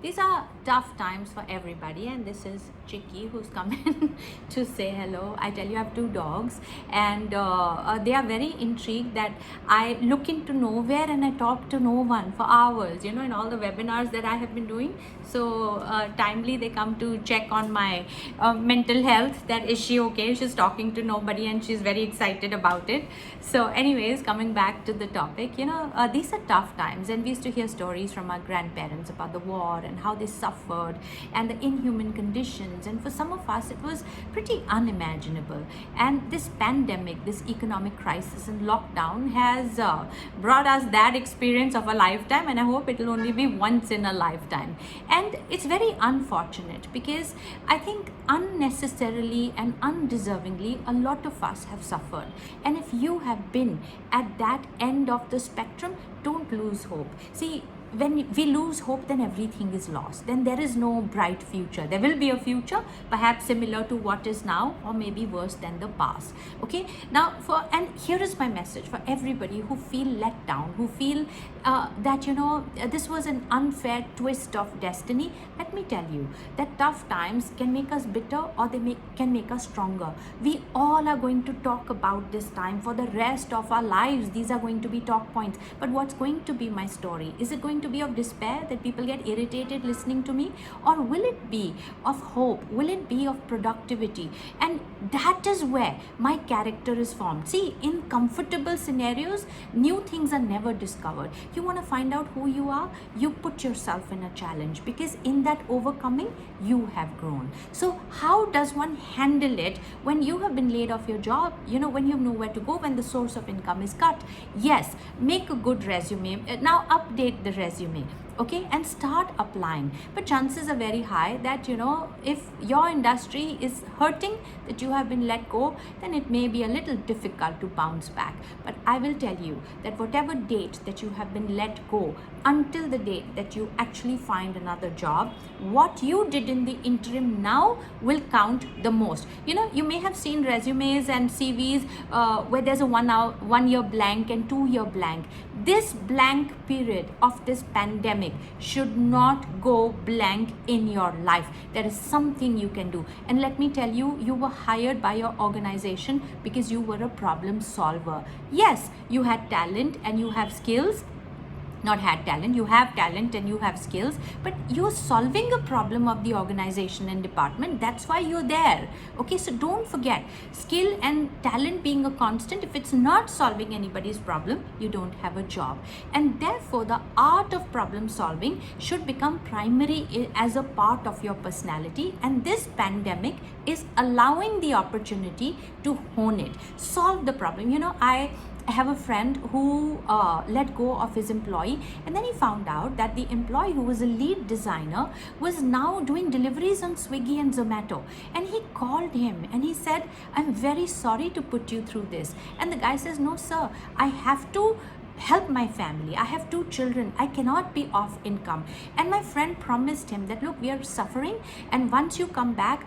These are tough times for everybody, and this is Chicky who's come in to say hello. I tell you, I have two dogs, and they are very intrigued that I look into nowhere and I talk to no one for hours, in all the webinars that I have been doing. So timely they come to check on my mental health, that is she okay, she's talking to nobody and she's very excited about it. So anyways, coming back to the topic, these are tough times, and we used to hear stories from our grandparents about the war and how they suffered and the inhuman conditions, and for some of us it was pretty unimaginable. And this pandemic, this economic crisis and lockdown has brought us that experience of a lifetime, and I hope it will only be once in a lifetime. And it's very unfortunate because I think unnecessarily and undeservingly a lot of us have suffered, and if you have been at that end of the spectrum, don't lose hope. See, when we lose hope, then everything is lost. Then there is no bright future. There will be a future, perhaps similar to what is now, or maybe worse than the past. Okay. Now, and here is my message for everybody who feel let down, who feel that this was an unfair twist of destiny. Let me tell you that tough times can make us bitter, or they can make us stronger. We all are going to talk about this time for the rest of our lives. These are going to be talk points. But what's going to be my story? Is it going to be of despair, that people get irritated listening to me, or will it be of hope? Will it be of productivity? And that is where my character is formed. See, in comfortable scenarios, new things are never discovered. You want to find out who you are, you put yourself in a challenge, because in that overcoming you have grown. So how does one handle it when you have been laid off your job, when you have nowhere to go, when the source of income is cut? Yes, make a good resume. Now update the resume, okay, and start applying. But chances are very high that if your industry is hurting, that you have been let go, then it may be a little difficult to bounce back. But I will tell you that whatever date that you have been let go, until the date that you actually find another job, what you did in the interim now will count the most. You may have seen resumes and CVs where there's a 1 year blank and 2 year blank. This blank period of this pandemic should not go blank in your life. There is something you can do. And let me tell you, you were hired by your organization because you were a problem solver. Yes, you had talent and you have skills. Not had talent, you have talent and you have skills, but you're solving a problem of the organization and department. That's why you're there. Okay, so don't forget, skill and talent being a constant. If it's not solving anybody's problem, you don't have a job. And therefore the art of problem solving should become primary as a part of your personality, and this pandemic is allowing the opportunity to hone it, solve the problem. I have a friend who let go of his employee, and then he found out that the employee who was a lead designer was now doing deliveries on Swiggy and Zomato. And he called him and he said, "I'm very sorry to put you through this." And the guy says, "No, sir, I have to help my family. I have 2 children. I cannot be off income." And my friend promised him that, "Look, we are suffering, and once you come back,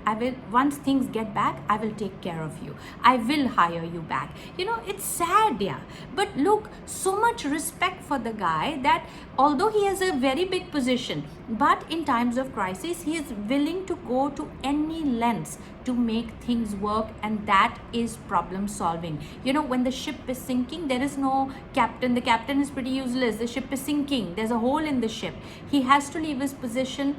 once things get back, I will take care of you. I will hire you back." It's sad, yeah. But look, so much respect for the guy that although he has a very big position, but in times of crisis, he is willing to go to any lengths to make things work, and that is problem solving. When the ship is sinking, there is no captain. The captain is pretty useless. The ship is sinking. There's a hole in the ship. He has to leave his position.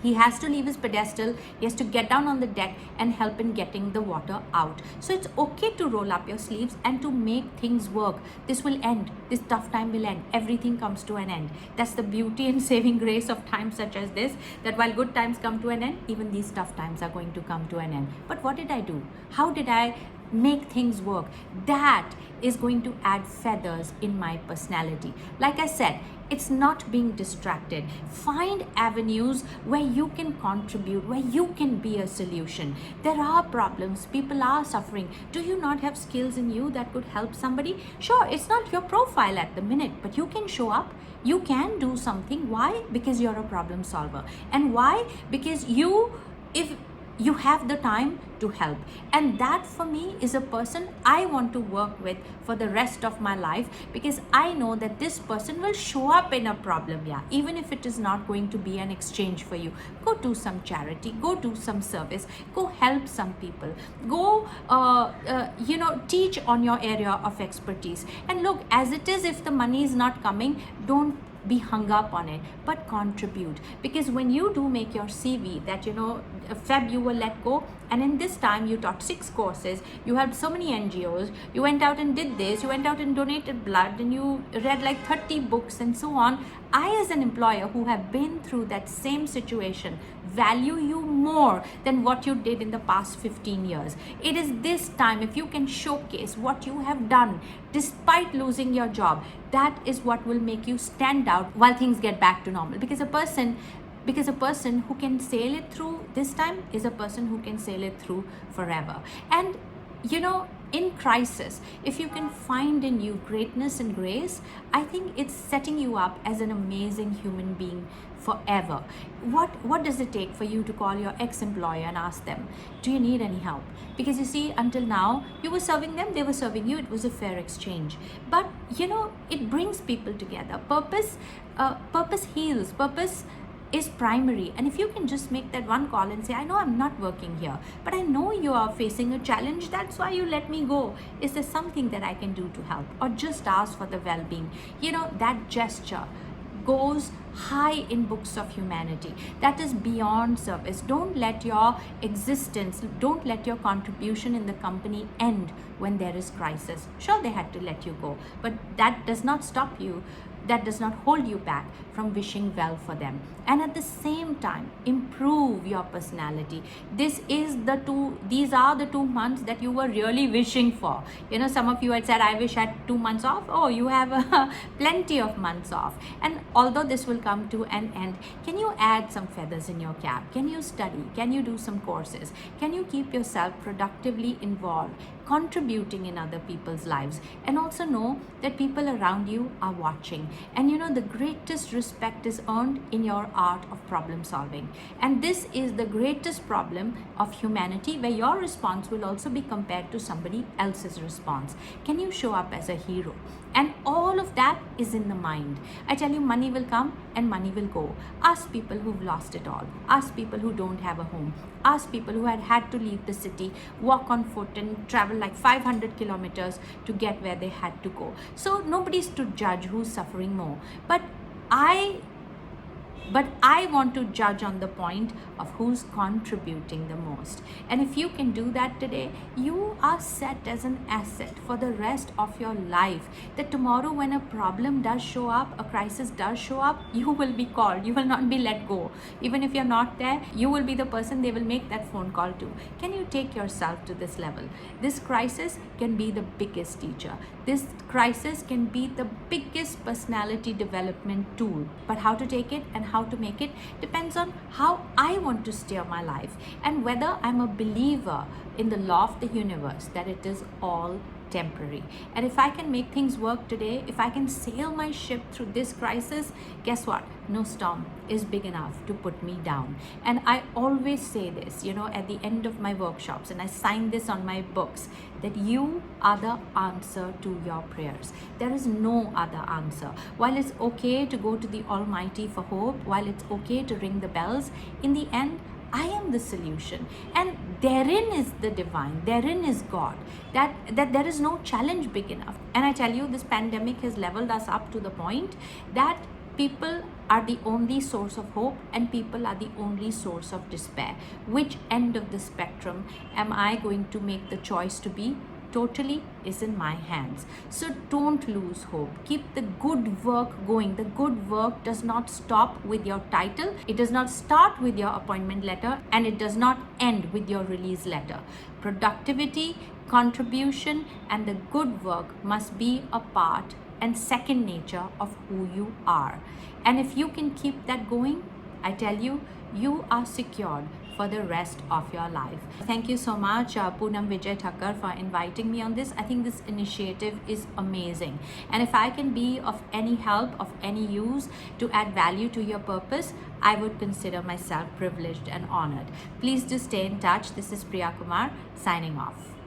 He has to leave his pedestal. He has to get down on the deck and help in getting the water out. So it's okay to roll up your sleeves and to make things work. This will end. This tough time will end. Everything comes to an end. That's the beauty and saving grace of times such as this, that while good times come to an end, even these tough times are going to come to an end. But what did I do? How did I make things work? That is going to add feathers in my personality. Like I said, it's not being distracted. Find avenues where you can contribute, where you can be a solution. There are problems, people are suffering. Do you not have skills in you that could help somebody? Sure, it's not your profile at the minute, but you can show up. You can do something. Why? Because you're a problem solver. And why? Because you have the time to help. And that for me is a person I want to work with for the rest of my life, because I know that this person will show up in a problem. Yeah, even if it is not going to be an exchange for you, go do some charity, go do some service, go help some people, go teach on your area of expertise. And look, as it is, if the money is not coming, don't be hung up on it, but contribute. Because when you do make your CV that Feb you were let go, and in this time you taught 6 courses, you had so many NGOs, you went out and did this, you went out and donated blood, and you read like 30 books and so on. I, as an employer who have been through that same situation, value you more than what you did in the past 15 years. It is this time, if you can showcase what you have done despite losing your job, that is what will make you stand out while things get back to normal. Because a person who can sail it through this time is a person who can sail it through forever. And in crisis, if you can find in you greatness and grace, I think it's setting you up as an amazing human being forever. What does it take for you to call your ex-employer and ask them, do you need any help? Because you see, until now, you were serving them, they were serving you, it was a fair exchange. But it brings people together. Purpose heals. Purpose is primary. And if you can just make that one call and say, I know I'm not working here, but I know you are facing a challenge, that's why you let me go. Is there something that I can do to help? Or just ask for the well-being. That gesture goes high in books of humanity. That is beyond service. Don't let your existence, don't let your contribution in the company end when there is crisis. Sure, they had to let you go, but that does not stop you. That does not hold you back from wishing well for them. And at the same time, improve your personality. These are the 2 months that you were really wishing for. Some of you had said, I wish I had 2 months off. Oh, you have plenty of months off. And although this will come to an end, can you add some feathers in your cap? Can you study? Can you do some courses? Can you keep yourself productively involved, contributing in other people's lives? And also know that people around you are watching. And the greatest respect is earned in your art of problem solving. And this is the greatest problem of humanity, where your response will also be compared to somebody else's response. Can you show up as a hero? And all of that is in the mind. I tell you, money will come and money will go. Ask people who've lost it all. Ask people who don't have a home. Ask people who had to leave the city, walk on foot and travel like 500 kilometers to get where they had to go. So nobody's to judge who's suffering more. But I want to judge on the point of who's contributing the most. And if you can do that today, you are set as an asset for the rest of your life. That tomorrow when a problem does show up, a crisis does show up, you will be called. You will not be let go. Even if you're not there, you will be the person they will make that phone call to. Can you take yourself to this level? This crisis can be the biggest teacher. This crisis can be the biggest personality development tool. But how to take it and how to make it depends on how I want to steer my life, and whether I'm a believer in the law of the universe, that it is all temporary. And if I can make things work today, if I can sail my ship through this crisis, guess what? No storm is big enough to put me down. And I always say this, at the end of my workshops, and I sign this on my books, that you are the answer to your prayers. There is no other answer. While it's okay to go to the Almighty for hope, while it's okay to ring the bells, in the end, I am the solution. And therein is the divine, therein is God, that there is no challenge big enough. And I tell you, this pandemic has leveled us up to the point that people are the only source of hope and people are the only source of despair. Which end of the spectrum am I going to make the choice to be? Totally is in my hands. So don't lose hope. Keep the good work going. The good work does not stop with your title. It does not start with your appointment letter, and it does not end with your release letter. Productivity, contribution, and the good work must be a part and second nature of who you are. And if you can keep that going, I tell you, you are secured for the rest of your life. Thank you so much, Poonam Vijay Thakkar, for inviting me on this. I think this initiative is amazing. And if I can be of any help, of any use to add value to your purpose, I would consider myself privileged and honored. Please do stay in touch. This is Priya Kumar signing off.